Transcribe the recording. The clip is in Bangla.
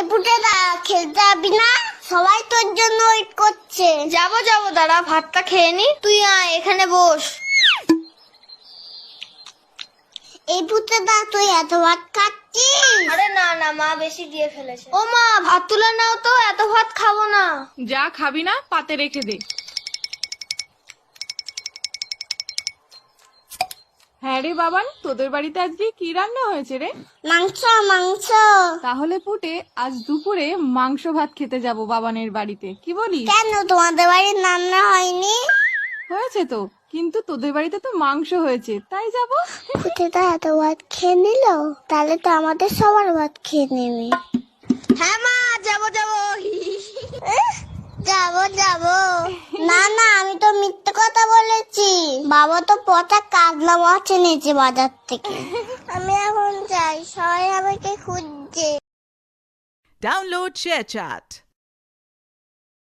এই পুটেদা খেলতে যাবি না? সবাই তোর জন্য ওয়েট করছে। যাবো দাঁড়া, ভাতটা খেয়ে নি। তুই আয়, এখানে বস। এই পুটেদা তুই এত ভাত খাচ্ছিস? আরে না মা বেশি দিয়ে ফেলেছে। ও মা, ভাত তুলে নাও তো, এত ভাত খাবো না। যা খাবি না পাতে রেখে দে। হ্যাঁ রে বাবান, তোদের বাড়িতে আজকে কি রান্না হয়েছে রে? মাংস মাংস। তাহলে পুটে আজ দুপুরে মাংস ভাত খেতে যাব বাবানের বাড়িতে, কি বলিস? কেন তোমাদের বাড়ির রান্না হয়নি? হয়েছে তো, কিন্তু তোদের বাড়িতে তো মাংস হয়েছে, তাই যাব। পুটেদা এত ভাত খেয়ে নিল, তাহলে তো আমাদের সবার ভাত খেয়ে নেবে। হ্যাঁ মা, যাবো যাবো। না আমি তো মিথ্যে কথা বলেছি। বাবা তো পচা কাজলা মাছ এনেছে বাজার থেকে। আমি এখন যাই, সবাই আমাকে খুঁজছে। Download ShareChat.